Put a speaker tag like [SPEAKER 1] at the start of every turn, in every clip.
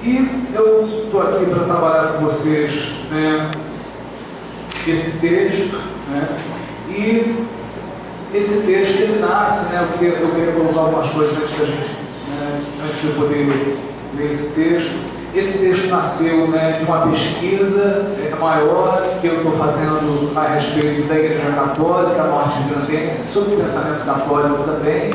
[SPEAKER 1] E eu estou aqui para trabalhar com vocês, né, esse texto, né, e esse texto ele nasce, né, eu queria colocar algumas coisas antes da gente, né, antes de eu poder ler esse texto. Esse texto nasceu, né, de uma pesquisa maior que eu estou fazendo a respeito da Igreja Católica norte-grandense, sobre o pensamento católico também,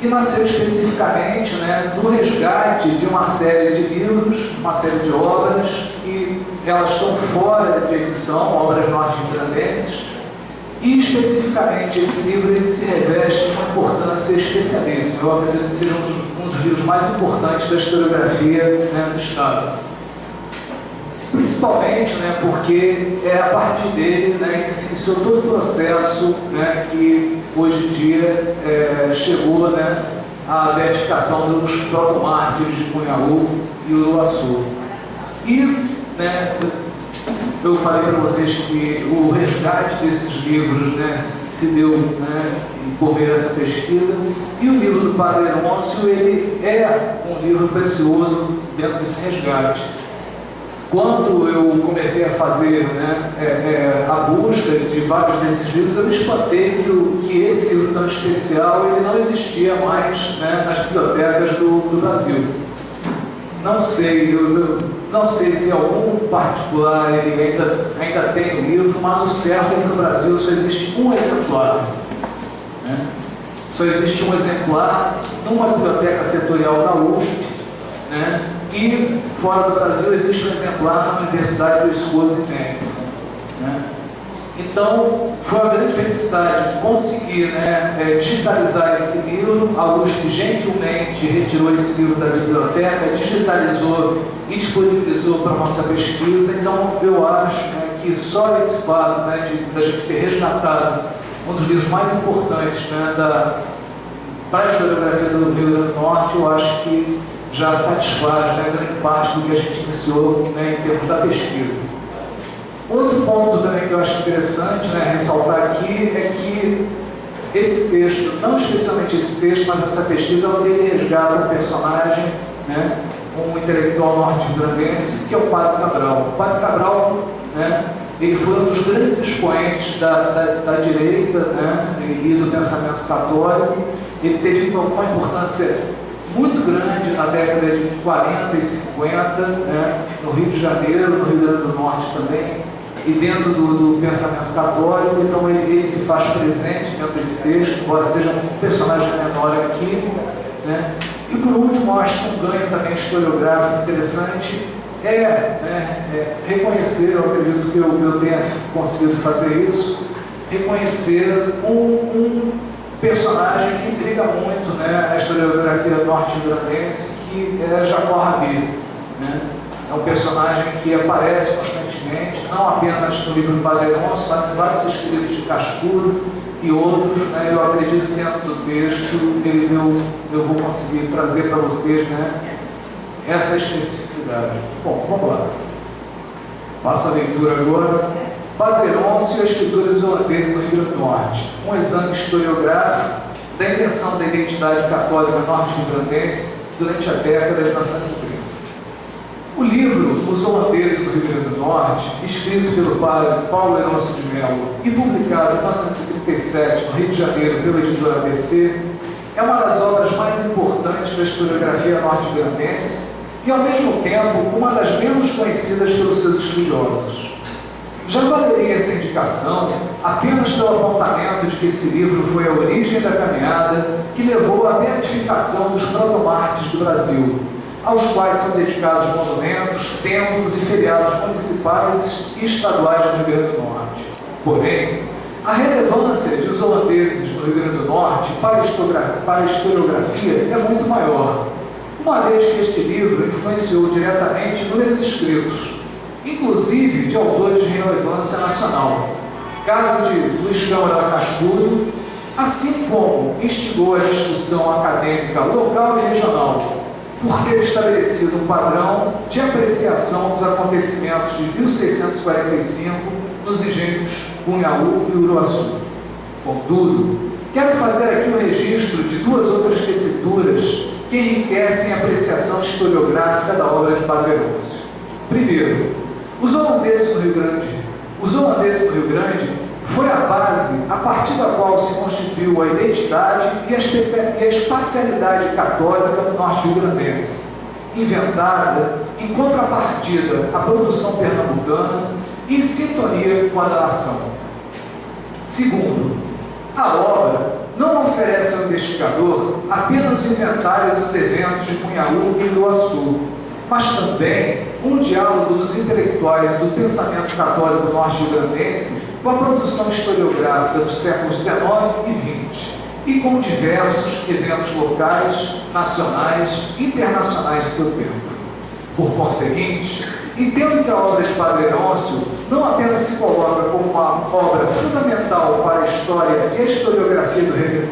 [SPEAKER 1] e nasceu especificamente, né, do resgate de uma série de livros, uma série de obras, que elas estão fora de edição, obras norte-grandenses, e especificamente esse livro ele se reveste de uma importância especialíssima. Eu acredito que seja um dos livros mais importantes da historiografia, né, do Estado. Principalmente, né, porque é a partir dele, né, que se iniciou todo o processo, né, que hoje em dia chegou, né, à beatificação dos protomártires de Cunhaú e Uruaçu. E, né, eu falei para vocês que o resgate desses livros, né, se deu, né, por meio dessa pesquisa, e o livro do Padre Herôncio, ele é um livro precioso dentro desse resgate. Quando eu comecei a fazer, né, a busca de vários desses livros, eu me espantei que esse livro tão especial ele não existia mais, né, nas bibliotecas do Brasil. Não sei, eu não sei se algum particular ele ainda tem o livro, mas o certo é que no Brasil só existe um exemplar. Né? Só existe um exemplar numa biblioteca setorial da USP, né? E fora do Brasil existe um exemplar na Universidade do Wisconsin. Né? Então, foi uma grande felicidade conseguir, né, digitalizar esse livro. A USP gentilmente retirou esse livro da biblioteca, digitalizou e disponibilizou para a nossa pesquisa. Então, eu acho, né, que só esse fato, né, da gente ter resgatado um dos livros mais importantes, né, para a historiografia do Rio Grande do Norte, eu acho que já satisfaz, né, grande parte do que a gente iniciou, né, em termos da pesquisa. Outro ponto também que eu acho interessante, né, ressaltar aqui é que esse texto, não especialmente esse texto, mas essa pesquisa, ele resgata um personagem, né, um intelectual norte-grandense, que é o Padre Cabral. O Padre Cabral, né, ele foi um dos grandes expoentes da direita, né, e do pensamento católico. Ele teve uma importância muito grande na década de 40 e 50, né, no Rio de Janeiro, no Rio Grande do Norte também, e dentro do pensamento católico. Então ele se faz presente dentro desse texto, embora seja um personagem menor aqui, né. E por último, eu acho que um ganho também historiográfico interessante reconhecer, eu acredito que eu tenha conseguido fazer isso, reconhecer um personagem que intriga muito, né, a historiografia norte-grandense, que é Jacó Rabi. Né? É um personagem que aparece constantemente, não apenas no livro do Padre Herôncio, mas em vários escritos de Cascudo e outros. Né? Eu acredito que dentro do texto eu vou conseguir trazer para vocês, né, essa especificidade. Bom, vamos lá. Passo a leitura agora. Padre Herôncio e a escritura dos holandeses no Rio Grande do Norte. Um exame historiográfico da invenção da identidade católica norte-grandense durante a década de 1930. O livro Os Holandeses no Rio Grande do Norte, escrito pelo padre Paulo Herôncio de Mello e publicado em 1937 no Rio de Janeiro pela editora ABC, é uma das obras mais importantes da historiografia norte-grandense e, ao mesmo tempo, uma das menos conhecidas pelos seus estudiosos. Já valeria essa indicação apenas pelo apontamento de que esse livro foi a origem da caminhada que levou à beatificação dos protomártires do Brasil, aos quais são dedicados monumentos, templos e feriados municipais e estaduais no Rio Grande do Norte. Porém, a relevância dos holandeses no Rio Grande do Norte para a historiografia é muito maior, uma vez que este livro influenciou diretamente inúmeros escritos, inclusive de autores de relevância nacional. Caso de Luiz Câmara Cascudo, assim como instigou a discussão acadêmica local e regional, por ter estabelecido um padrão de apreciação dos acontecimentos de 1645 nos engenhos Cunhaú e Uruaçu. Contudo, quero fazer aqui o registro de duas outras tessituras que que enriquecem a apreciação historiográfica da obra de Padre Leôncio. Primeiro, os holandeses no Rio Grande foi a base a partir da qual se constituiu a identidade e a espacialidade católica do norte rio-grandense, inventada em contrapartida à produção pernambucana e em sintonia com a da nação. Segundo, a obra não oferece ao investigador apenas o inventário dos eventos de Cunhaú e Iruaçu, mas também um diálogo dos intelectuais do pensamento católico norte-rio-grandense com a produção historiográfica dos séculos XIX e XX e com diversos eventos locais, nacionais e internacionais de seu tempo. Por conseguinte, entendo que a obra de Padre Leôncio não apenas se coloca como uma obra fundamental para a história e a historiografia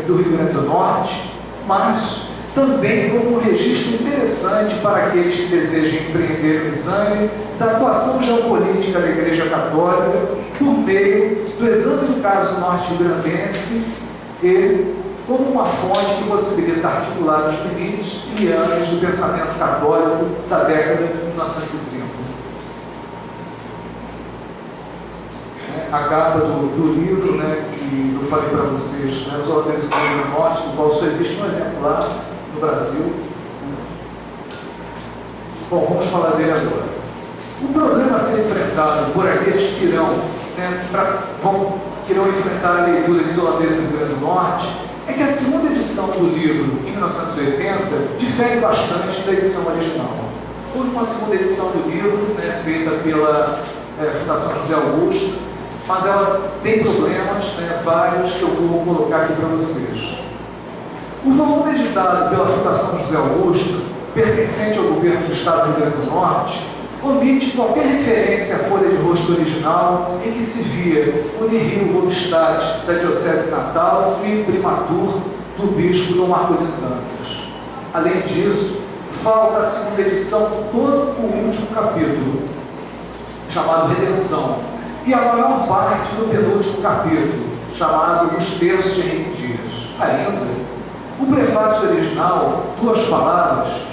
[SPEAKER 1] do Rio Grande do Norte, mas também como um registro interessante para aqueles que desejam empreender o exame da atuação geopolítica da Igreja Católica por meio do exame do caso norte-grandense e como uma fonte que possibilita articular os limites e anos do pensamento católico da década de 1930. A capa do livro, que eu falei para vocês, Os Holandeses do Rio Grande do Norte, do qual só existe um exemplar no Brasil. Bom, vamos falar dele agora. O problema a ser enfrentado por aqueles que irão enfrentar a leitura dos Holandeses do Rio Grande do Norte é que a segunda edição do livro, em 1980, difere bastante da edição original. Houve uma segunda edição do livro, feita pela Fundação José Augusto, mas ela tem problemas, vários, que eu vou colocar aqui para vocês. O volume editado pela Fundação José Augusto, pertencente ao governo do Estado do Rio Grande do Norte, omite qualquer referência à folha de rosto original em que se via o Nihil Volstadt da Diocese de Natal e o imprimatur do bispo Dom Marcolino Dantas. Além disso, falta a segunda edição todo o último capítulo, chamado Redenção, e a maior parte do penúltimo capítulo, chamado Os Terços de Henrique Dias. Ainda, o prefácio original,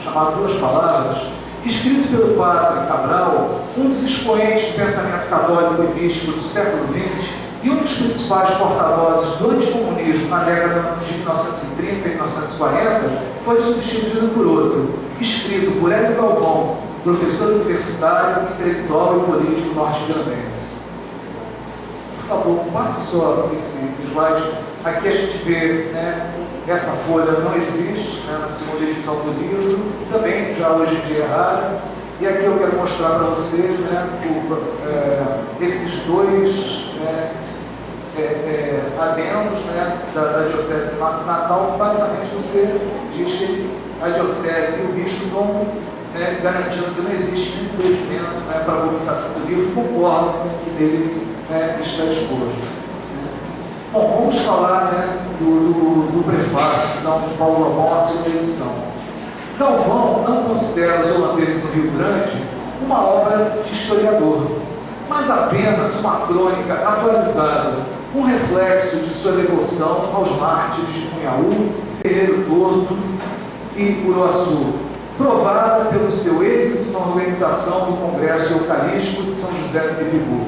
[SPEAKER 1] chamado Duas Palavras, escrito pelo padre Cabral, um dos expoentes do pensamento católico e místico do século XX e um dos principais porta-vozes do anticomunismo na década de 1930 e 1940, foi substituído por outro, escrito por Hélio Galvão, professor universitário, intelectual e político norte-grandense. Por favor, passe só esse slide. Aqui a gente vê, essa folha não existe, na segunda edição do livro, também já hoje em dia é rara. E aqui eu quero mostrar para vocês, esses dois adendos, da Diocese de Natal. Basicamente você diz que a Diocese e o Bispo estão garantindo que não existe nenhum impedimento para a publicação do livro, concordo com o que nele está exposto. Bom, vamos falar do prefácio, então, de Paulo Galvão, à segunda edição. Galvão não considera Os Holandeses no Rio Grande uma obra de historiador, mas apenas uma crônica atualizada, um reflexo de sua devoção aos mártires de Cunhaú, Ferreiro Torto e Uruaçu, provada pelo seu êxito na organização do Congresso Eucarístico de São José do Pipibu.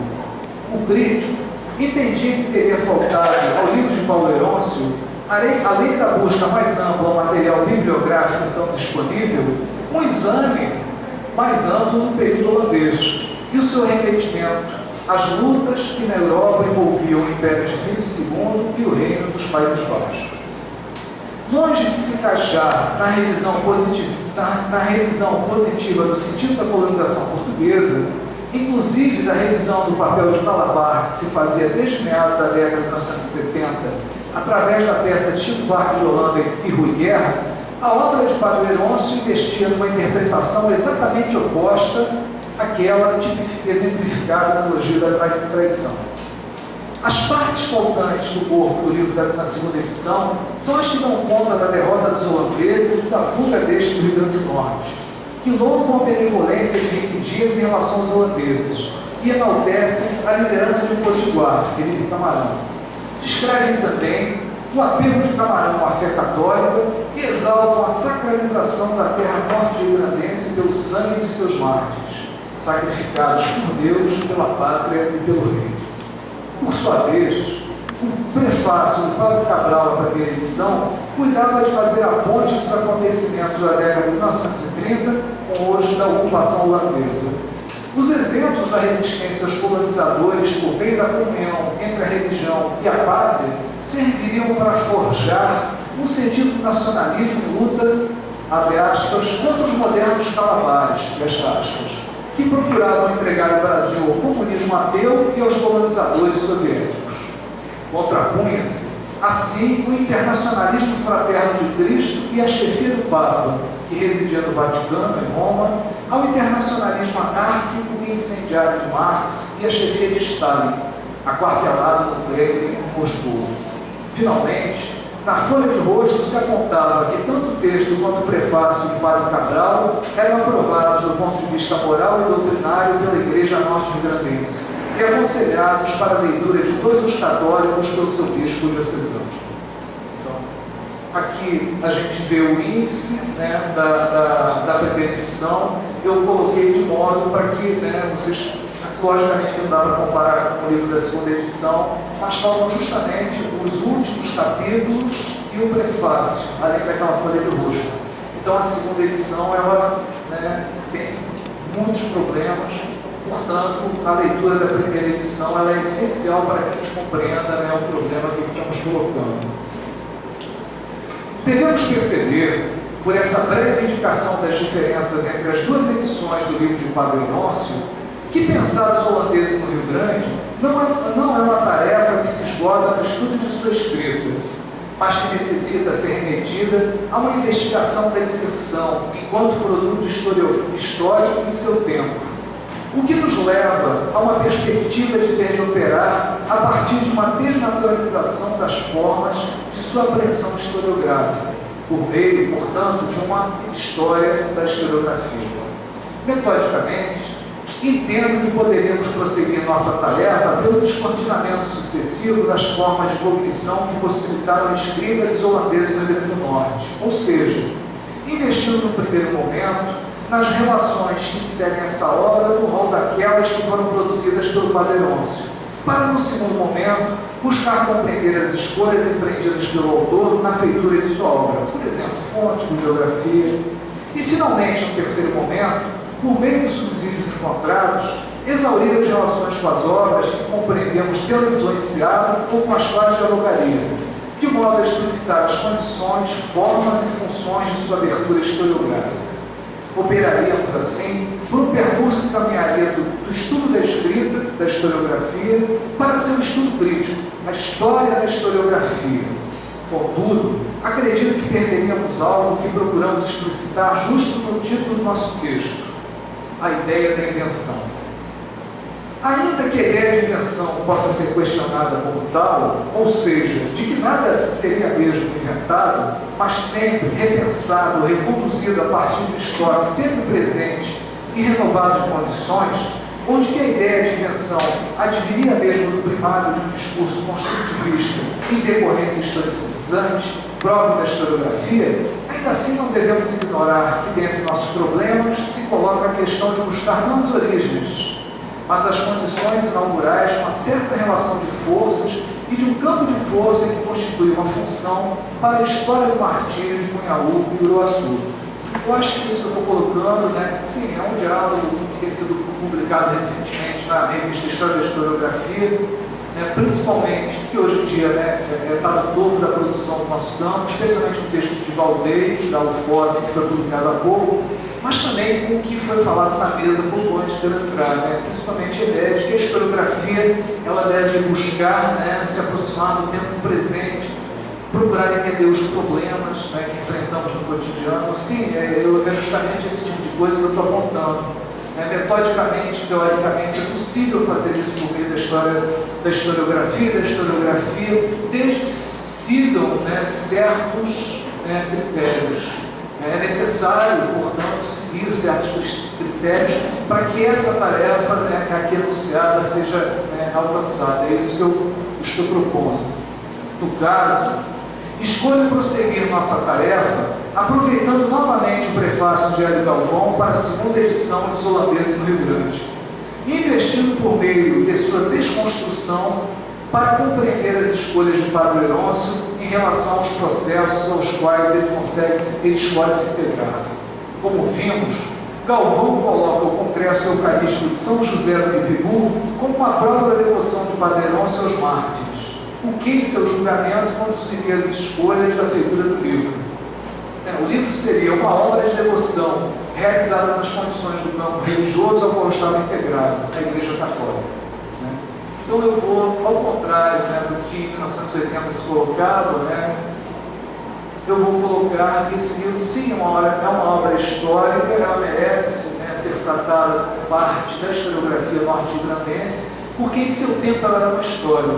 [SPEAKER 1] O crítico entendia que teria faltado ao livro de Paulo Leôncio, além da busca mais ampla ao material bibliográfico então disponível, um exame mais amplo do período holandês e o seu remetimento às lutas que na Europa envolviam o Império de Filipe II e o Reino dos Países Baixos. Longe de se encaixar na revisão positiva do sentido da colonização portuguesa, inclusive da revisão do papel de Malabar, que se fazia desde meados da década de 1970, através da peça de Chico Buarque de Holanda e Rui Guerra, a obra de Padre Leôncio investia numa interpretação exatamente oposta àquela exemplificada no elogio da traição. As partes faltantes do corpo do livro na segunda edição são as que dão conta da derrota dos holandeses e da fuga deste do Rio Grande do Norte, que louvam a benevolência de Henrique Dias em relação aos holandeses e enaltecem a liderança de Potiguar, Felipe Camarão. Descrevem também o apelo de Camarão à fé católica e exaltam a sacralização da terra norte-irlandense pelo sangue de seus mártires, sacrificados por Deus, pela pátria e pelo rei. Por sua vez, o prefácio do Padre Cabral à primeira edição cuidava de fazer a ponte dos acontecimentos da década de 1930 com hoje da ocupação holandesa. Os exemplos da resistência aos colonizadores por meio da comunhão entre a religião e a pátria serviriam para forjar um sentido de nacionalismo e luta, abre aspas, contra os modernos calavares, fecha aspas, que procuravam entregar o Brasil ao comunismo ateu e aos colonizadores soviéticos. Contrapunha-se, assim, o internacionalismo fraterno de Cristo e a chefia do Papa, que residia no Vaticano, em Roma, ao internacionalismo anárquico e incendiário de Marx e a chefia de Stalin, aquartelado no Kremlin em Moscou. Finalmente, na folha de rosto se apontava que tanto o texto quanto o prefácio do Padre Cabral eram aprovados do ponto de vista moral e doutrinário pela Igreja norte-irlandense e aconselhados para a leitura de todos os católicos pelo seu bispo diocesano. Então, aqui a gente vê o índice, né, da primeira edição. Eu coloquei de modo para que, né, vocês, logicamente não dá para comparar com o livro da segunda edição, mas falam justamente os últimos capítulos e o prefácio, além daquela folha de rosto. Então a segunda edição, ela, né, tem muitos problemas, portanto a leitura da primeira edição ela é essencial para que a gente compreenda, né, o problema que estamos colocando. Devemos perceber, por essa breve indicação das diferenças entre as duas edições do livro de Padre Inócio, que pensar os holandeses no Rio Grande não é uma tarefa que se esgota no estudo de sua escrita, mas que necessita ser remetida a uma investigação da inserção enquanto produto histórico em seu tempo, o que nos leva a uma perspectiva de ter de operar a partir de uma desnaturalização das formas de sua apreensão historiográfica, por meio, portanto, de uma história da historiografia. Metodicamente, entendo que poderíamos prosseguir nossa tarefa pelo descortinamento sucessivo das formas de cognição que possibilitaram a escrita dos holandeses no Rio Grande do Norte, ou seja, investindo no primeiro momento nas relações que seguem essa obra no rol daquelas que foram produzidas pelo Padre Inócio, para no segundo momento buscar compreender as escolhas empreendidas pelo autor na feitura de sua obra, por exemplo, fonte, bibliografia, e finalmente, no terceiro momento, por meio dos subsídios encontrados, exaurir as relações com as obras que compreendemos pelo influenciado ou com as quais dialogaria, de modo a explicitar as condições, formas e funções de sua abertura historiográfica. Operaríamos, assim, por um percurso que caminharia do estudo da escrita, da historiografia, para seu estudo crítico, a história da historiografia. Contudo, acredito que perderíamos algo que procuramos explicitar justo no título do nosso texto: a ideia da invenção. Ainda que a ideia de invenção possa ser questionada como tal, ou seja, de que nada seria mesmo inventado, mas sempre repensado, reconduzido a partir de história sempre presente e renovado de condições, onde que a ideia de invenção adviria mesmo do primado de um discurso construtivista em decorrência historicizante, próprio da historiografia, ainda assim não devemos ignorar que dentre nossos problemas se coloca a questão de buscar não as origens, mas as condições inaugurais de uma certa relação de forças e de um campo de força que constitui uma função para a história do martírio de Munhaú e Uruaçu. Eu acho que isso que eu estou colocando, né, sim, é um diálogo que tem sido publicado recentemente na revista História da Historiografia, né, principalmente, que hoje em dia, né, está no topo da produção do nosso campo, especialmente o texto de Valdei, da UFOP, que foi publicado há pouco, mas também com o que foi falado na mesa pouco antes de eu entrar, né, principalmente a ideia de que a historiografia ela deve buscar, né, se aproximar do tempo presente, procurar entender os problemas, né, que enfrentamos no cotidiano. Sim, é justamente esse tipo de coisa que eu estou apontando. Metodicamente, teoricamente, é possível fazer isso por meio da história, da historiografia, desde que sigam, né, certos, né, critérios. É necessário, portanto, seguir certos critérios para que essa tarefa, né, aqui anunciada seja, né, alcançada. É isso que eu estou propondo. No caso, escolho prosseguir nossa tarefa aproveitando novamente o prefácio de Hélio Galvão para a segunda edição dos Holandeses no Rio Grande, investindo por meio de sua desconstrução para compreender as escolhas de Padre Leôncio em relação aos processos aos quais ele escolhe se integrar. Como vimos, Galvão coloca o Congresso Eucarístico de São José do Pipibu como uma prova da devoção de Padre Leôncio aos mártires, o que, em seu julgamento, conduziria às escolhas da feitura do livro. O livro seria uma obra de devoção realizada nas condições do campo religioso ao qual estava integrado, na Igreja Católica. Então eu vou, ao contrário do que em 1980 se colocava, eu vou colocar que esse livro, sim, é uma obra histórica, ela merece ser tratada como parte da historiografia norte-grandense, porque em seu tempo ela era uma história.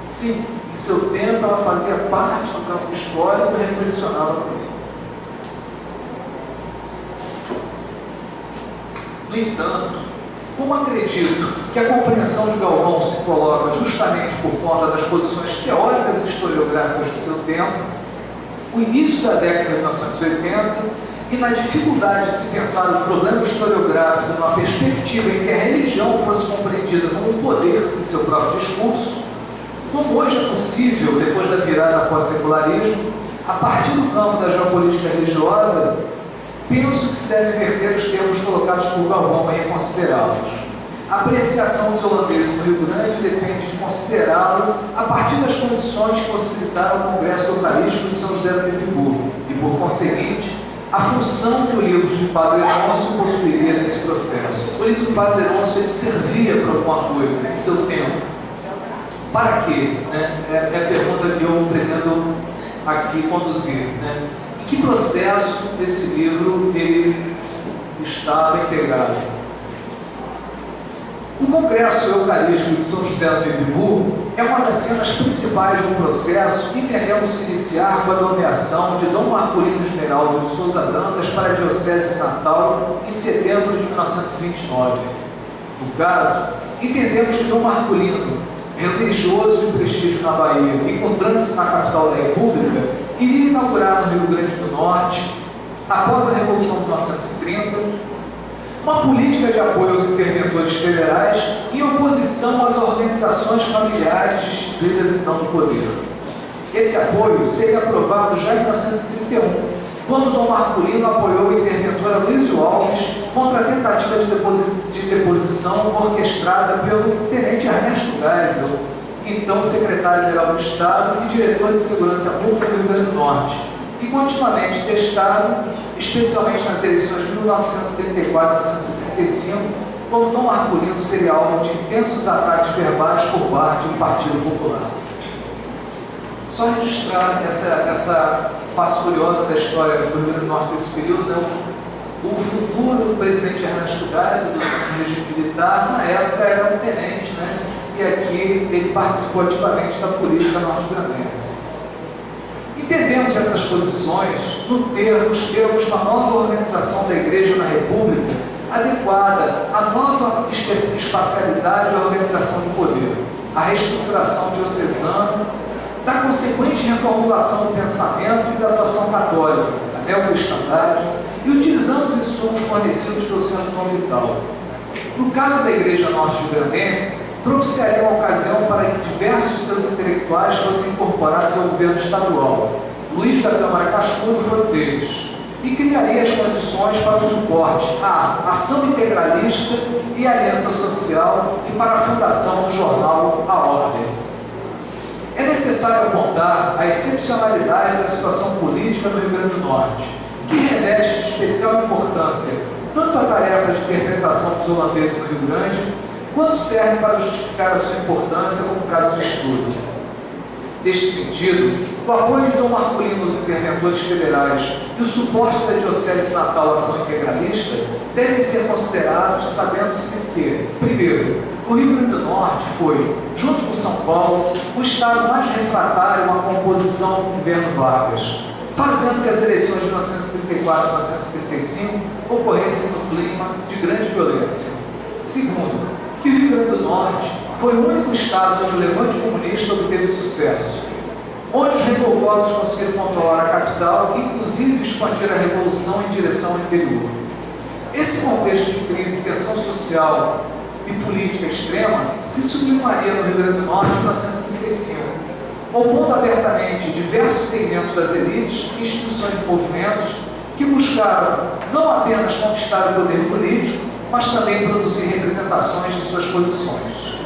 [SPEAKER 1] Sim, em seu tempo ela fazia parte do campo histórico e reflexionava por isso. No entanto, como acredito que a compreensão de Galvão se coloca justamente por conta das posições teóricas e historiográficas do seu tempo, o início da década de 1980 e na dificuldade de se pensar o problema historiográfico numa perspectiva em que a religião fosse compreendida como um poder em seu próprio discurso, como hoje é possível, depois da virada após o secularismo, a partir do campo da geopolítica religiosa, penso que se deve inverter os termos colocados por Galvão e reconsiderá-los. A apreciação dos holandeses no Rio Grande depende de considerá-lo a partir das condições que possibilitaram o Congresso Eucarístico de São José do Pipibu e, por conseguinte, a função que o livro de Padre Leôncio possuiria nesse processo. O livro de Padre Leôncio ele servia para alguma coisa em seu tempo. Para quê? É a pergunta que eu pretendo aqui conduzir. Em que processo esse livro ele estava integrado? O Congresso Eucarístico de São José do Pipibu é uma das cenas principais de um processo que entendemos se iniciar com a nomeação de Dom Marculino Esmeraldo de Souza Dantas para a Diocese de Natal em setembro de 1929. No caso, entendemos que Dom Marculino, religioso de prestígio na Bahia e com trânsito na capital da República, iria inaugurar no Rio Grande do Norte, após a Revolução de 1930, uma política de apoio aos interventores federais em oposição às organizações familiares destituídas então do poder. Esse apoio seria aprovado já em 1931, quando Dom Marculino apoiou o interventor Aloysio Alves contra a tentativa de deposição orquestrada pelo tenente Ernesto Geisel, então secretário-geral do Estado e diretor de Segurança Pública do Rio Grande do Norte, e continuamente testado, especialmente nas eleições de 1934 e 1935, quando Dom Marculino seria alvo de intensos ataques verbais por parte do Partido Popular. Só registrar essa face curiosa da história do Rio Grande do Norte nesse período, o futuro presidente Ernesto Geisel, do regime militar, na época era um tenente, e aqui ele participou ativamente da política norte-grandense. Entendemos essas posições nos termos de uma nova organização da Igreja na República, adequada à nova espacialidade da organização do poder, a reestruturação diocesana, da consequente reformulação do pensamento e da atuação católica, a neocristandade, e utilizamos insumos fornecidos pelo Centro Dom Vital. No caso da Igreja norte-grandense, propiciaria uma ocasião para que diversos de seus intelectuais fossem incorporados ao governo estadual. Luiz da Câmara Cascudo foi um deles, e criaria as condições para o suporte à ação integralista e aliança social e para a fundação do jornal A Ordem. É necessário apontar a excepcionalidade da situação política no Rio Grande do Norte, que reveste de especial importância tanto a tarefa de interpretação dos holandeses no Rio Grande, quanto serve para justificar a sua importância como caso de estudo. Neste sentido, o apoio de Dom Marculino aos interventores federais e o suporte da Diocese de Natal à ação integralista devem ser considerados sabendo-se que, primeiro, o Rio Grande do Norte foi, junto com São Paulo, o estado mais refratário à composição do governo Vargas, fazendo que as eleições de 1934 e 1935 ocorressem no clima de grande violência. Segundo, que o Rio Grande do Norte foi o único estado onde o levante comunista obteve sucesso. onde os revoltosos conseguiram controlar a capital e, inclusive, expandir a revolução em direção ao interior. Esse contexto de crise, tensão social e política extrema se sublimaria no Rio Grande do Norte em 1935, opondo abertamente diversos segmentos das elites, instituições e movimentos que buscaram não apenas conquistar o poder político, mas também produzir representações de suas posições.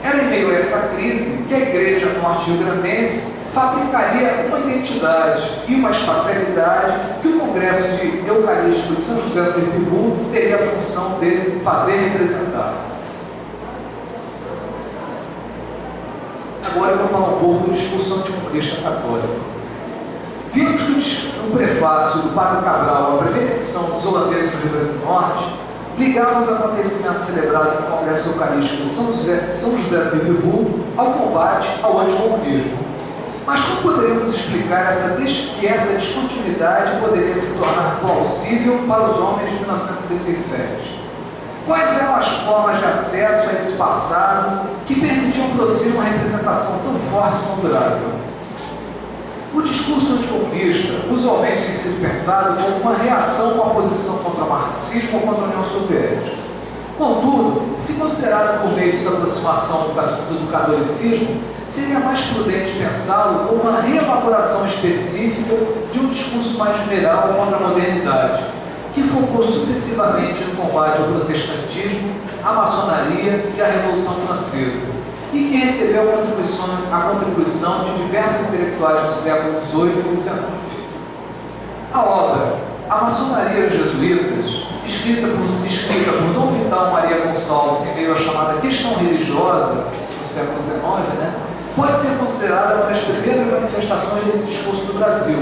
[SPEAKER 1] Era em meio a essa crise que a Igreja norte-rio-grandense fabricaria uma identidade e uma espacialidade que o Congresso de Eucarístico de São José do Rio teria a função de fazer representar. Agora eu vou falar um pouco do discurso anticomunista católico. Vimos que no prefácio do Padre Cabral, a primeira edição dos holandeses do Rio Grande do Norte, ligava os acontecimentos celebrados no Congresso Eucarístico de São José do Rio ao combate ao anticomunismo. Mas como poderíamos explicar que essa descontinuidade poderia se tornar plausível para os homens de 1977? Quais eram as formas de acesso a esse passado que permitiam produzir uma representação tão forte e tão durável? O discurso anticomunista usualmente tem sido pensado como uma reação com a posição contra o marxismo ou contra a União Soviética. Contudo, se considerado por meio de sua aproximação do catolicismo, seria mais prudente pensá-lo como uma reelaboração específica de um discurso mais geral contra a modernidade, que focou sucessivamente no combate ao protestantismo, à maçonaria e à Revolução Francesa, e que recebeu a contribuição de diversos intelectuais do século XVIII e XIX. A obra A Maçonaria dos Jesuítas, escrita por Dom Vital Maria Gonçalves em meio à chamada questão religiosa do século XIX, pode ser considerada uma das primeiras manifestações desse discurso no Brasil,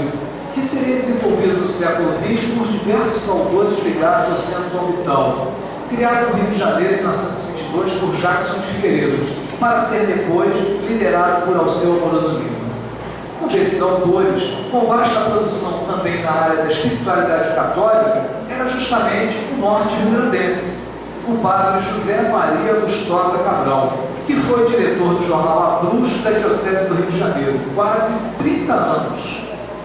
[SPEAKER 1] que seria desenvolvido no século XX por diversos autores ligados ao Centro Dom Vital, criado no Rio de Janeiro em 1922 por Jackson de Figueiredo, para ser depois liderado por Alceu Amoroso Lima. Um desses autores, com vasta produção também na área da espiritualidade católica, era justamente o norte-rio-grandense, o padre José Maria Lustosa Cabral, que foi diretor do jornal A Cruz da Diocese do Rio de Janeiro, quase 30 anos,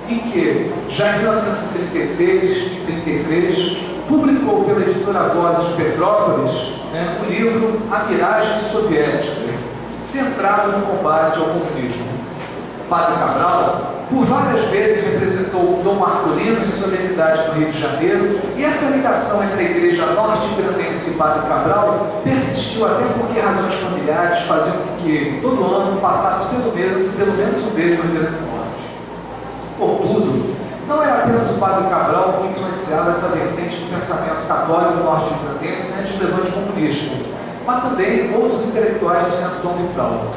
[SPEAKER 1] em que, já em 1933, publicou pela editora Vozes de Petrópolis o livro A Miragem Soviética, centrado no combate ao comunismo. Padre Cabral, por várias vezes, representou Dom Marcolino em solenidade no Rio de Janeiro, e essa ligação entre a Igreja norte-grandense e Padre Cabral persistiu até porque razões familiares faziam com que todo ano passasse pelo menos um mês no Rio Grande do Norte. Contudo, não era apenas o Padre Cabral que influenciava essa vertente do pensamento católico norte-grandense antes do levante comunista, mas também outros intelectuais do Centro Dom Vital.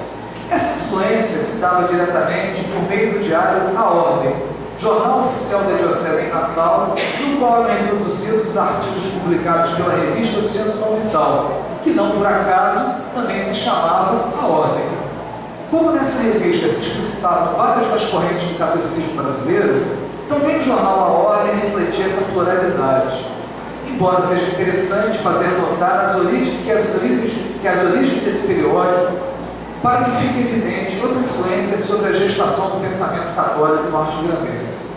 [SPEAKER 1] Essa influência se dava diretamente por meio do diário A Ordem, jornal oficial da Diocese Natal, no qual eram reproduzidos os artigos publicados pela revista do Centro Dom Vital, que não por acaso também se chamava A Ordem. Como nessa revista se explicitavam várias das correntes do catolicismo brasileiro, também o jornal A Ordem refletia essa pluralidade. Embora seja interessante fazer notar as origens desse periódico, para que fique evidente outra influência sobre a gestação do pensamento católico norte-grandense.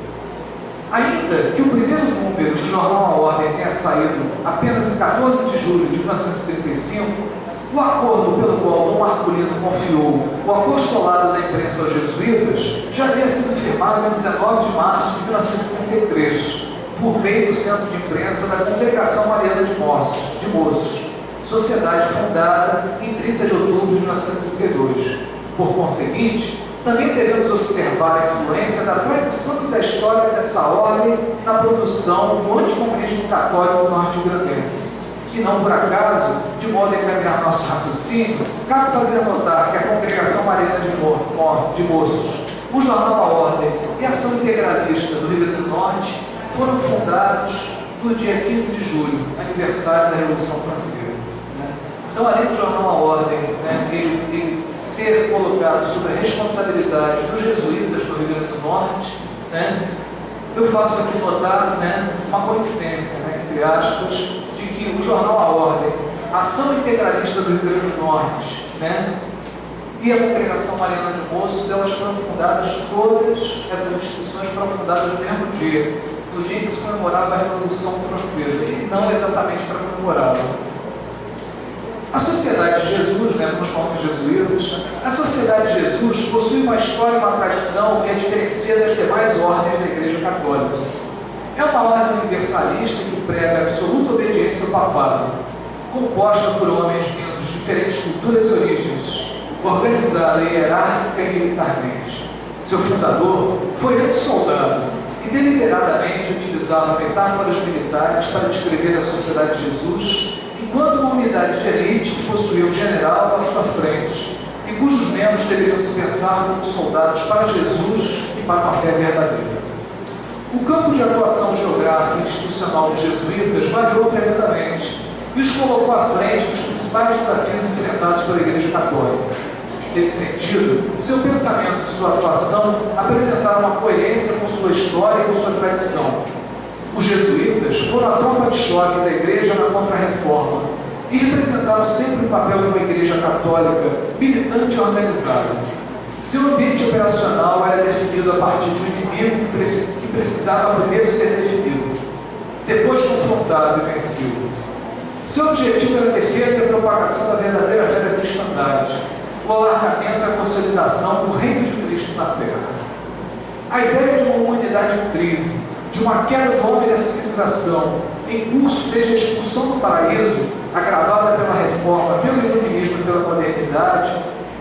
[SPEAKER 1] Ainda que o primeiro número do jornal A Ordem tenha saído apenas em 14 de julho de 1935, o acordo pelo qual Dom Marcolino confiou o apostolado da imprensa aos jesuítas já havia sido firmado em 19 de março de 1933, por meio do Centro de Imprensa da Congregação Mariana de Moços, sociedade fundada em 30 de outubro de 1932. Por conseguinte, também devemos observar a influência da tradição e da história dessa ordem na produção do anticomunismo católico norte-grandense, que não por acaso, de modo a encaminhar nosso raciocínio, cabe fazer notar que a Congregação Mariana de Moços, o jornal A Ordem e a Ação Integralista do Rio Grande do Norte foram fundados no dia 15 de julho, aniversário da Revolução Francesa. Então, além do jornal A Ordem, ele ser colocado sob a responsabilidade dos jesuítas do Rio Grande do Norte, eu faço aqui notar uma coincidência, entre aspas, de que o jornal A Ordem, a Ação Integralista do Rio Grande do Norte, e a Congregação Mariana de Moços, elas foram fundadas, todas essas instituições foram fundadas no mesmo dia, no dia em que se comemorava a Revolução Francesa, e não exatamente para comemorá-la. A Sociedade de Jesus, nós falamos de jesuítas, a Sociedade de Jesus possui uma história e uma tradição que a diferencia das demais ordens da Igreja Católica. É uma ordem universalista que prega absoluta obediência ao papado, composta por homens vindos de diferentes culturas e origens, organizada hierárquica e militarmente. Seu fundador foi ex-soldado e deliberadamente utilizava metáforas militares para descrever a Sociedade de Jesus enquanto uma unidade de elite que possuía um general à sua frente e cujos membros deveriam se pensar como soldados para Jesus e para uma fé verdadeira. O campo de atuação geográfica e institucional dos jesuítas variou tremendamente e os colocou à frente dos principais desafios enfrentados pela Igreja Católica. Nesse sentido, seu pensamento e sua atuação apresentaram uma coerência com sua história e com sua tradição. Os jesuítas foram a tropa de choque da Igreja na Contra-Reforma e representaram sempre o papel de uma Igreja católica militante e organizada. Seu ambiente operacional era definido a partir de um inimigo que precisava primeiro ser definido, depois confrontado e vencido. Seu objetivo era a defesa e a propagação da verdadeira fé da cristandade, o alargamento e a consolidação do reino de Cristo na Terra. A ideia de uma humanidade em crise, de uma queda do homem da civilização, em curso desde a expulsão do paraíso, agravada pela reforma, pelo iluminismo e pela modernidade,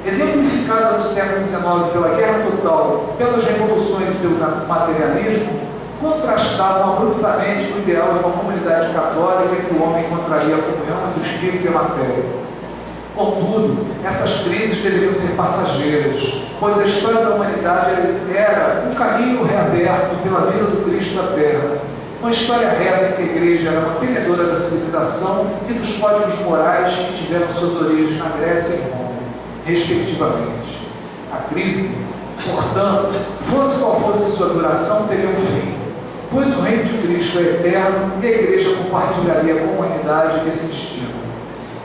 [SPEAKER 1] exemplificada no século XIX pela guerra total, pelas revoluções e pelo materialismo, contrastavam abruptamente com o ideal de uma comunidade católica em que o homem encontraria a comunhão entre o espírito e a matéria. Contudo, essas crises deveriam ser passageiras, pois a história da humanidade era um caminho reaberto pela vida do Cristo na Terra, uma história reta em que a Igreja era mantenedora da civilização e dos códigos morais que tiveram suas origens na Grécia e Roma, respectivamente. A crise, portanto, fosse qual fosse sua duração, teria um fim, pois o reino de Cristo é eterno e a Igreja compartilharia com a humanidade desse destino.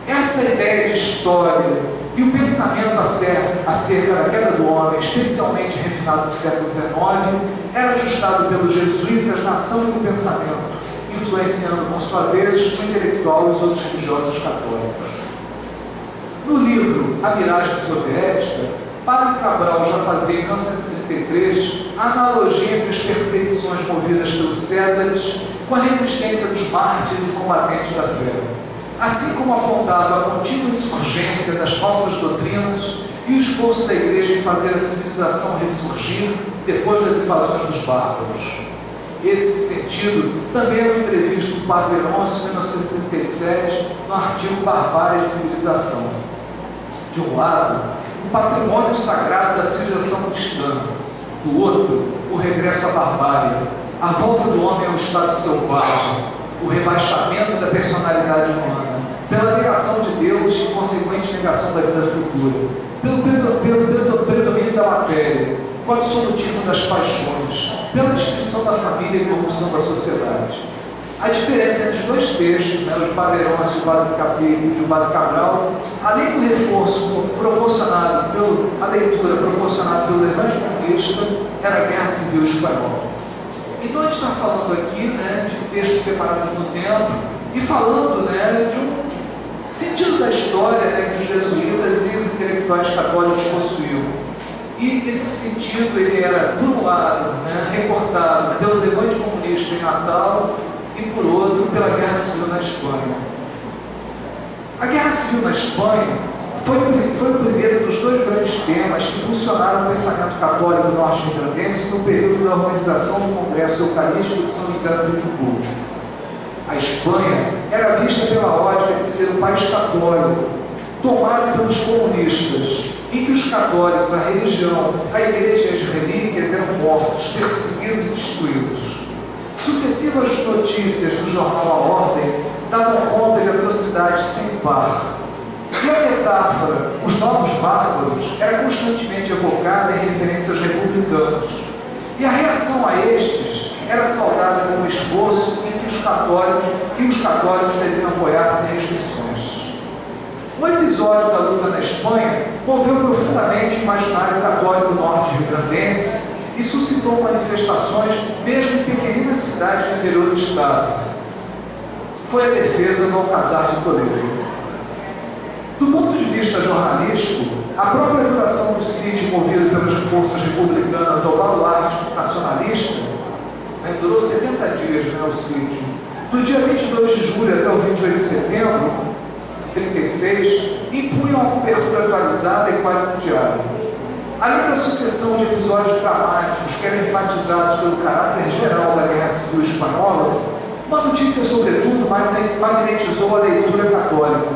[SPEAKER 1] Essa ideia de história e o pensamento acerca da queda do homem, especialmente refinado no século XIX, era ajustado pelos jesuítas na ação e no pensamento, influenciando, por sua vez, o intelectual e os outros religiosos católicos. No livro A Miragem Soviética, Padre Cabral já fazia, em 1933, a analogia entre as perseguições movidas pelos Césares com a resistência dos mártires e combatentes da fé, assim como apontava a contínua insurgência das falsas doutrinas e o esforço da Igreja em fazer a civilização ressurgir depois das invasões dos bárbaros. Esse sentido também era entrevisto do Padre Leôncio, em 1937, no artigo Barbárie e Civilização. De um lado, o patrimônio sagrado da civilização cristã, do outro, o regresso à barbárie, a volta do homem ao estado selvagem, o rebaixamento da personalidade humana, pela negação de Deus e consequente negação da vida futura, pelo predomínio da matéria, com o absolutismo das paixões, pela destruição da família e corrupção da sociedade. A diferença entre os dois textos, o de Padre Leôncio e o Padre Cabral, além do reforço proporcionado a leitura proporcionada pelo Levante Comunista, era a Guerra Civil Espanhola. Então a gente está falando aqui de textos separados no tempo e falando de um sentido da história que os jesuítas e os intelectuais católicos possuíam. E esse sentido ele era, por um lado, recortado pelo Levante Comunista em Natal e, por outro, pela Guerra Civil na Espanha. A Guerra Civil na Espanha foi o primeiro dos dois grandes temas que impulsionaram o pensamento católico norte-irlandês no período da organização do Congresso Eucarístico de São José do Rio Preto. A Espanha era vista pela ótica de ser um país católico, tomado pelos comunistas, em que os católicos, a religião, a igreja e as relíquias eram mortos, perseguidos e destruídos. Sucessivas notícias do jornal A Ordem davam conta de atrocidades sem par. E a metáfora, os novos bárbaros, era constantemente evocada em referência aos republicanos. E a reação a estes era saudada como um esforço em que os católicos deveriam apoiar sem restrições. Um episódio da luta na Espanha moveu profundamente o imaginário católico norte-rio-grandense e suscitou manifestações mesmo em pequeninas cidades do interior do estado. Foi a defesa do Alcazar de Toledo. Do ponto de vista jornalístico, a própria duração do sítio movido pelas forças republicanas ao baluarte nacionalista, durou 70 dias, o sítio. Do dia 22 de julho até o 28 de setembro de 36, impunham uma cobertura atualizada e quase diária. Além da sucessão de episódios dramáticos que eram enfatizados pelo caráter geral da Guerra Civil Espanhola, uma notícia, sobretudo, magnetizou a leitura católica.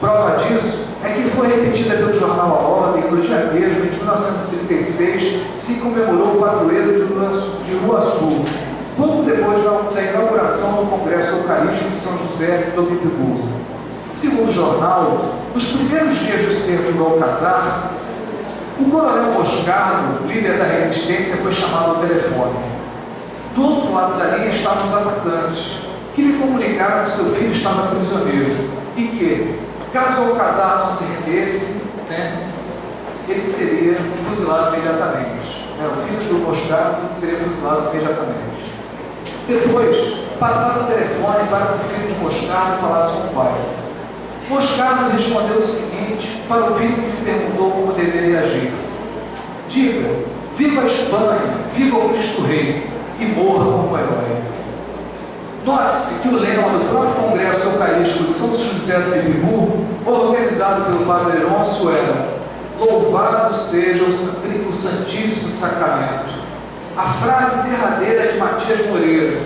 [SPEAKER 1] Prova disso é que foi repetida pelo jornal A Ordem no dia mesmo em que, em 1936, se comemorou o padroeiro de Ruaçu, pouco depois da inauguração do Congresso Eucarístico de São José do Pipiburgo. Segundo o jornal, nos primeiros dias do cerco do Alcazar, o coronel Moscardo, líder da resistência, foi chamado ao telefone. Do outro lado da linha estavam os atacantes, que lhe comunicaram que seu filho estava prisioneiro e que, caso o Alcazar não se rendesse, ele seria fuzilado imediatamente. O filho do Moscardo seria fuzilado imediatamente. Depois, passaram o telefone para que o filho de Moscardo falasse com o pai. Moscardo respondeu o seguinte para o filho que lhe perguntou como deveria agir: diga, viva a Espanha, viva o Cristo Rei, e morra como herói. Note-se que o lema do próprio Congresso Eucarístico de São José do Pipiburgo, organizado pelo Padre Alonso, era: louvado seja o Santíssimo Sacramento. A frase derradeira de Matias Moreira,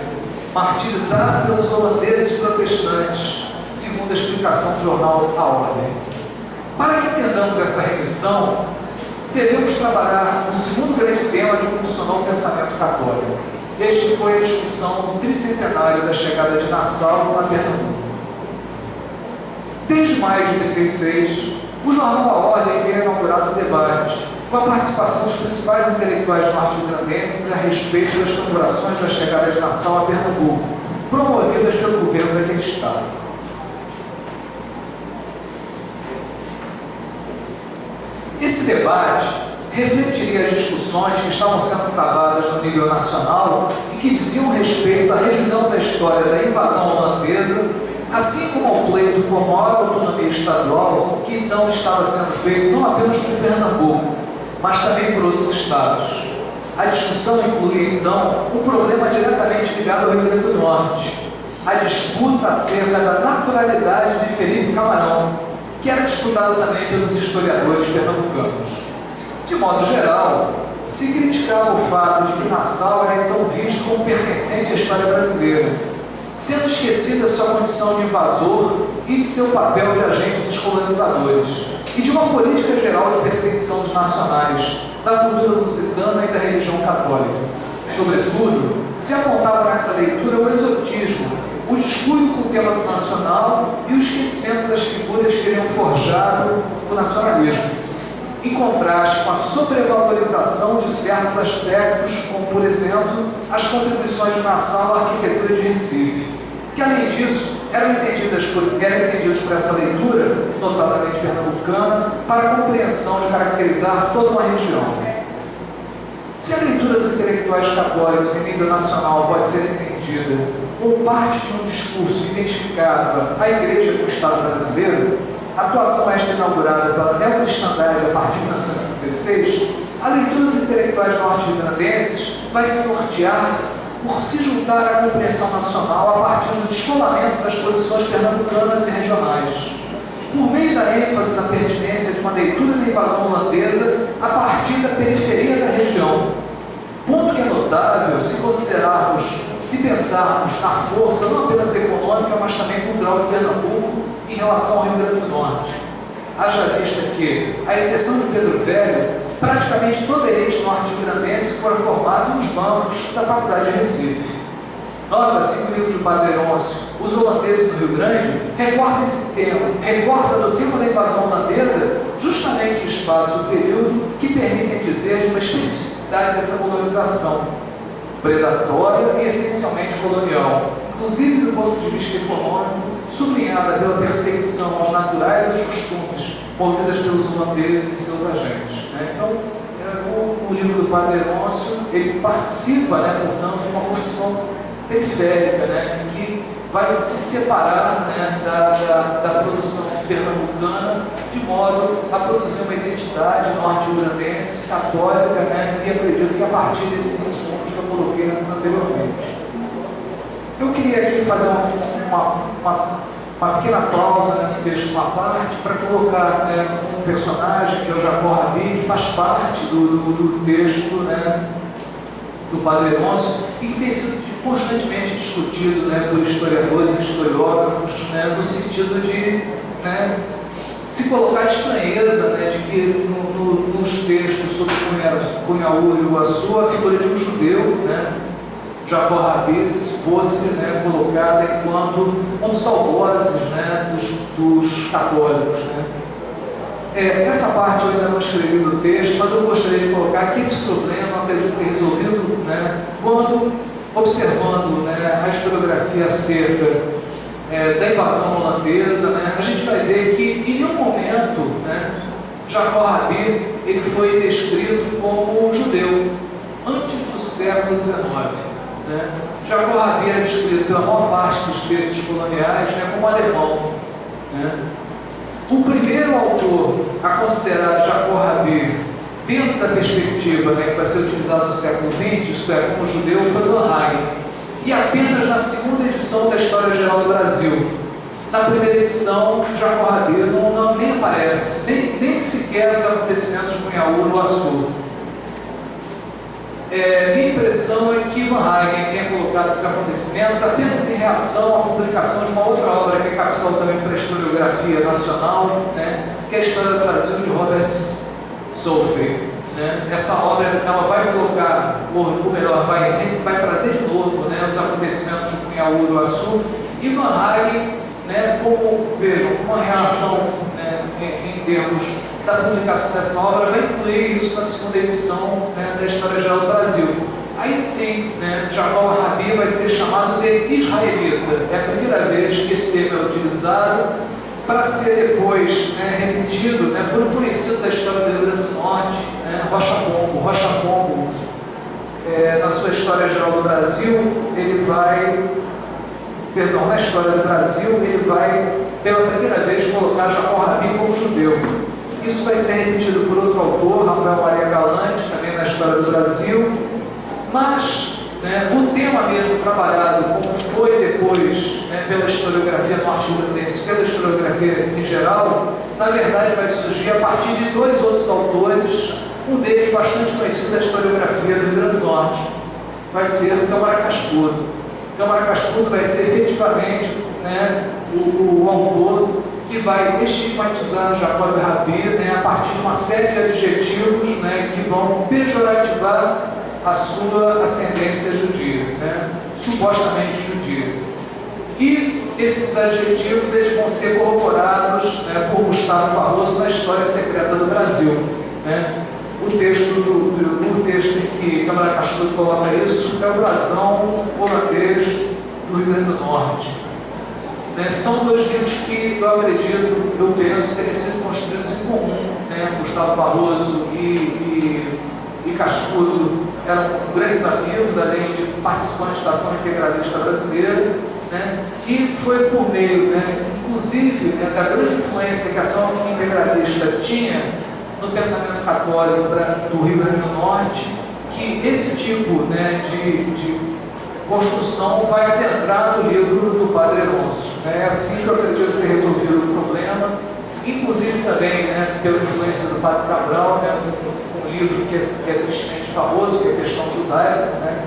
[SPEAKER 1] martirizado pelos holandeses protestantes, segundo a explicação do jornal A Ordem. Para que entendamos essa remissão, devemos trabalhar no segundo grande tema que impulsionou o pensamento católico. Este foi a discussão do tricentenário da chegada de Nassau a Pernambuco. Desde maio de 1936, o jornal A Ordem veio inaugurado o debate, com a participação dos principais intelectuais norte-grandenses a respeito das comemorações da chegada de Nassau a Pernambuco, promovidas pelo governo daquele estado. Esse debate refletiria as discussões que estavam sendo travadas no nível nacional e que diziam respeito à revisão da história da invasão holandesa, assim como ao pleito por maior autonomia estadual, que então estava sendo feito não apenas por Pernambuco, mas também por outros estados. A discussão incluía, então, um problema diretamente ligado ao Rio Grande do Norte, a disputa acerca da naturalidade de Felipe Camarão, que era disputado também pelos historiadores pernambucanos. De modo geral, se criticava o fato de que Nassau era então visto como pertencente à história brasileira, sendo esquecida sua condição de invasor e de seu papel de agente dos colonizadores, e de uma política geral de perseguição dos nacionais, da cultura lusitana e da religião católica. Sobretudo, se apontava nessa leitura o exotismo, o descuido com o tema do nacional e o esquecimento das figuras que teriam forjado o nacionalismo, em contraste com a sobrevalorização de certos aspectos, como, por exemplo, as contribuições de Nassau à arquitetura de Recife, que, além disso, eram entendidos por essa leitura, notadamente pernambucana, para a compreensão de caracterizar toda uma região. Se a leitura dos intelectuais católicos em nível nacional pode ser entendida como parte de um discurso identificado à Igreja com o Estado brasileiro, a atuação esta inaugurada pela neocristandade a partir de 1916, a leitura dos intelectuais norte-grandenses vai se nortear por se juntar à compreensão nacional a partir do descolamento das posições pernambucanas e regionais, por meio da ênfase na pertinência de uma leitura da invasão holandesa a partir da periferia da região. Ponto que é notável se pensarmos na força não apenas econômica, mas também cultural de Pernambuco em relação ao Rio Grande do Norte. Haja vista que, à exceção de Pedro Velho, praticamente toda a elite norte-grandense foi formada nos bancos da Faculdade de Recife. Nota-se no livro do Padre Alonso, Os Holandeses no Rio Grande, recorta do tema da invasão holandesa justamente o espaço e o período que permitem dizer de uma especificidade dessa colonização, predatória e essencialmente colonial, inclusive do ponto de vista econômico, sublinhada pela perseguição aos naturais e aos costumes, movidas pelos holandeses e seus agentes. Né? Então, o livro do Padre Leôncio, ele participa, né, portanto, de uma construção periférica, né, que vai se separar, né, da produção pernambucana, de modo a produzir uma identidade norte-rio-grandense, católica, né, e acredito que a partir desses insumos que eu coloquei anteriormente. Eu queria aqui fazer uma pequena pausa, né, no texto, uma parte, para colocar, né, um personagem, que é o Jacó Rabi, que faz parte do texto, né, do Padre Leôncio, e que tem sido constantemente discutido, né, por historiadores e historiógrafos, né, no sentido de, né, se colocar estranheza, né, de que nos textos sobre Cunhaú e Iguaçu a figura de um judeu, né, Jacó Rabi, fosse, né, colocada enquanto um dos algozes, né, dos católicos. Né. Essa parte eu ainda não escrevi no texto, mas eu gostaria de colocar que esse problema eu acredito ter resolvido, né, quando, observando, né, a historiografia acerca da invasão holandesa, né, a gente vai ver que em nenhum momento, né, Jacó Rabi ele foi descrito como judeu antes do século XIX. Né? Jacó Rabi era descrito pela maior parte dos textos coloniais, né, como alemão. Né? O primeiro autor a considerar Jacó Rabi dentro da perspectiva, né, que vai ser utilizada no século XX, isto é, como judeu, foi Van Hagen. E apenas na segunda edição da História Geral do Brasil. Na primeira edição, Jacó Rabi nem aparece, nem sequer os acontecimentos de Cunhaú no Iguaçu. Minha impressão é que Van Hagen tenha colocado esses acontecimentos apenas em reação à publicação de uma outra obra que é capital também para a historiografia nacional, né, que é a História do Brasil de Robert Sophie. Né? Essa obra ela vai colocar, ou melhor, vai trazer de novo, né, os acontecimentos de Cunhaú e Iguaçu, e Van Hagen, né, como, vejam, uma reação, né, em termos da publicação dessa obra, vai incluir isso na segunda edição, né, da História Geral do Brasil. Aí sim, né, Jacó Rabi vai ser chamado de israelita. É a primeira vez que esse termo é utilizado, para ser depois, né, repetido, né, por um conhecido da história do Rio Grande do Norte, né, Rocha Pombo. Rocha Pombo, na sua História Geral do Brasil, ele vai, na História do Brasil, ele vai, pela primeira vez, colocar Jacó Rabi como judeu. Isso vai ser repetido por outro autor, Rafael Maria Galante, também na História do Brasil, mas, né, o tema mesmo trabalhado, como foi depois, né, pela historiografia norte-rio-grandense, pela historiografia em geral, na verdade vai surgir a partir de dois outros autores, um deles bastante conhecido da historiografia do Rio Grande do Norte, vai ser o Câmara Cascudo. Câmara Cascudo vai ser efetivamente, né, o autor que vai estigmatizar Jacó Rabi, né, a partir de uma série de adjetivos, né, que vão pejorativar a sua ascendência judia, né, supostamente judia. E esses adjetivos eles vão ser corroborados, né, por Gustavo Barroso na História Secreta do Brasil. Né. O texto em que Câmara Cascudo coloca isso é o brasão holandês do Rio Grande do Norte. São dois livros que eu acredito, eu penso, terem sido construídos em comum. Né? Gustavo Barroso e Cascudo eram grandes amigos, além de participantes da ação integralista brasileira. Né? E foi por meio, né, inclusive, né, da grande influência que a ação integralista tinha no pensamento católico do Rio Grande do Norte, que esse tipo, né, de construção vai adentrar no livro do Padre Leôncio. É assim que eu acredito ter resolvido o problema, inclusive também, né, pela influência do Padre Cabral, né, um livro que é tristemente famoso, que é a Questão Judaica, né,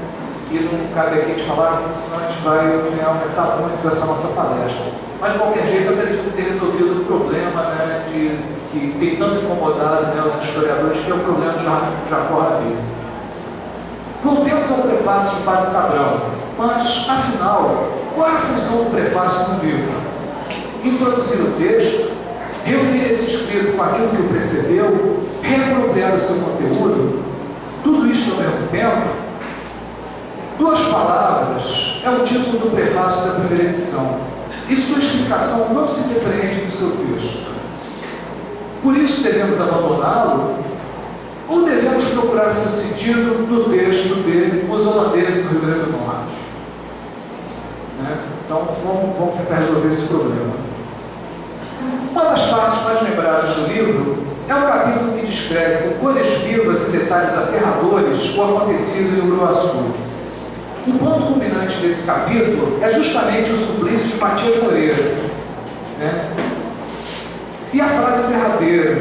[SPEAKER 1] e não cabe aqui de falar, porque senão a gente vai, né, aumentar muito essa nossa palestra. Mas de qualquer jeito eu acredito ter resolvido o problema, né, que tem tanto incomodado, né, os historiadores, que é o problema de Jacó Rabi. Voltemos ao prefácio do Padre Cabral, mas, afinal, qual é a função do prefácio no livro? Introduzir o texto, reunir esse escrito com aquilo que o precedeu, reapropriar o seu conteúdo, tudo isto ao mesmo tempo? Duas palavras é o título do prefácio da primeira edição, e sua explicação não se depreende do seu texto. Por isso devemos abandoná-lo? Ou devemos procurar seu sentido no texto de Os Holandeses do Rio Grande do Norte? Né? Então, vamos tentar resolver esse problema. Uma das partes mais lembradas do livro é o capítulo que descreve com cores vivas e detalhes aterradores o acontecido em Uruaçu. O ponto culminante desse capítulo é justamente o suplício de Matias Moreira, né? E a frase derradeira,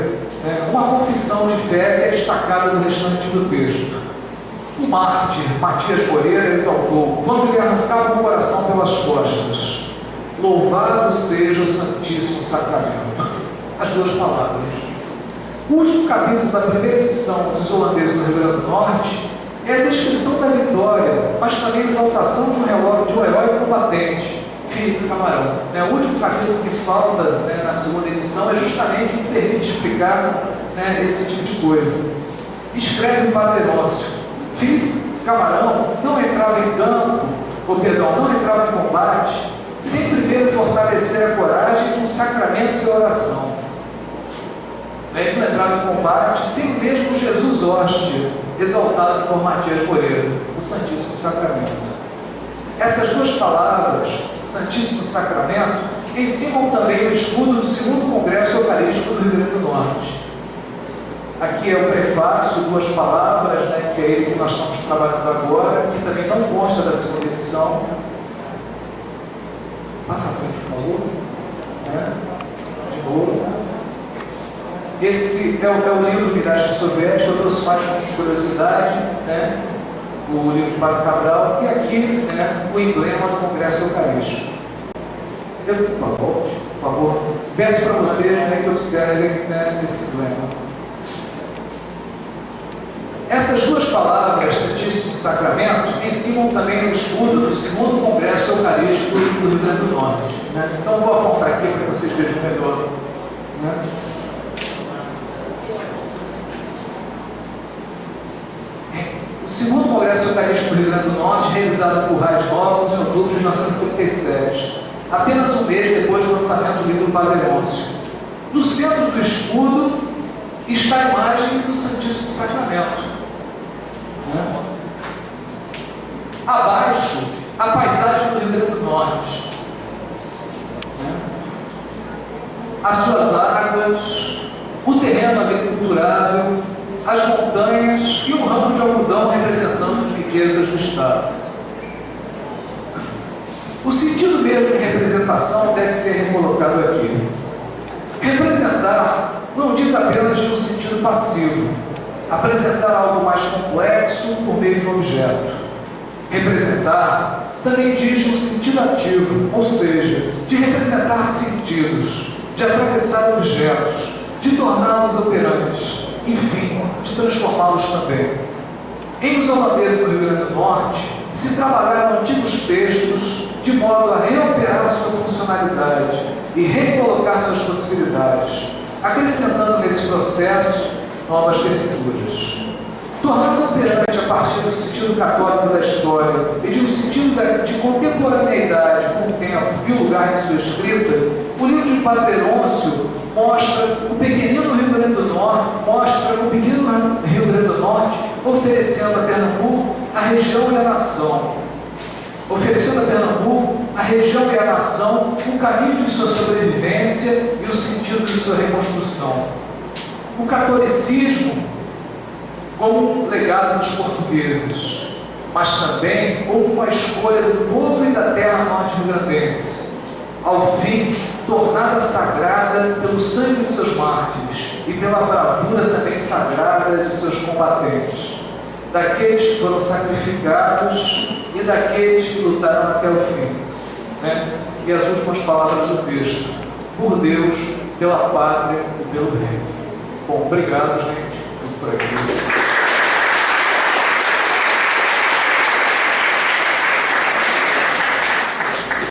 [SPEAKER 1] né? Uma confissão de fé que é destacada no restante do texto. O mártir Matias Moreira exaltou, quando lhe arrancava o coração pelas costas: louvado seja o Santíssimo Sacramento. As duas palavras. O último capítulo da primeira edição dos Holandeses do Rio Grande do Norte é a descrição da vitória, mas também a exaltação de um herói combatente, Filipe Camarão. O último capítulo que falta, né, na segunda edição é justamente o que permite explicar, né, esse tipo de coisa. Escreve o Padre Nócio: Filipe Camarão não entrava em campo, não entrava em combate, sem primeiro fortalecer a coragem com sacramentos e oração. Ele não entrava em combate sem mesmo Jesus hóstia, exaltado por Matias Moreira, o Santíssimo Sacramento. Essas duas palavras, Santíssimo Sacramento, ensinam também o escudo do segundo Congresso Eucarístico do Rio Grande do Norte. Aqui é o prefácio, duas palavras, né, que é ele que nós estamos trabalhando agora, que também não consta da segunda edição. Passa a frente, por favor. De novo. Esse é o livro Unidade Soviética. Eu trouxe mais com curiosidade, né, o livro de Padre Cabral, e aqui, né, o emblema do Congresso Eucarístico. Por favor, peço para vocês, né, que observem, né, esse emblema. Essas duas palavras, Santíssimo Sacramento, ensinam também o escudo do segundo Congresso Eucarístico do Rio Grande do Norte. Né? Então, vou apontar aqui para que vocês vejam melhor. Né? O segundo Congresso Eucarístico do Rio Grande do Norte, realizado por Raios Novos em outubro de 1937, apenas um mês depois do lançamento do livro Padre Nócio. No centro do escudo está a imagem do Santíssimo Sacramento. Abaixo, a paisagem do Rio Grande do Norte, as suas águas, o terreno agriculturável, as montanhas e um ramo de algodão representando as riquezas do Estado. O sentido mesmo de representação deve ser recolocado aqui. Representar não diz apenas de um sentido passivo, apresentar algo mais complexo por meio de um objeto. Representar também diz de um sentido ativo, ou seja, de representar sentidos, de atravessar objetos, de torná-los operantes, enfim, de transformá-los também. Em Os Holandeses do Rio Grande do Norte, se trabalharam antigos textos de modo a reoperar sua funcionalidade e recolocar suas possibilidades, acrescentando nesse processo novas tessituras. Tornando operante a partir do sentido católico da história e de um sentido de contemporaneidade com o tempo e o lugar de sua escrita, o livro de Padre Nócio mostra o pequenino Rio Grande do Norte, oferecendo a Pernambuco a região e a nação. Oferecendo a Pernambuco a região e a nação o caminho de sua sobrevivência e o sentido de sua reconstrução. O catolicismo como um legado dos portugueses, mas também como uma escolha do povo e da terra norte-rio-grandense, ao fim tornada sagrada pelo sangue de seus mártires e pela bravura também sagrada de seus combatentes, daqueles que foram sacrificados e daqueles que lutaram até o fim. Né? E as últimas palavras do texto: por Deus, pela pátria e pelo rei. Bom, obrigado, gente. Por aqui.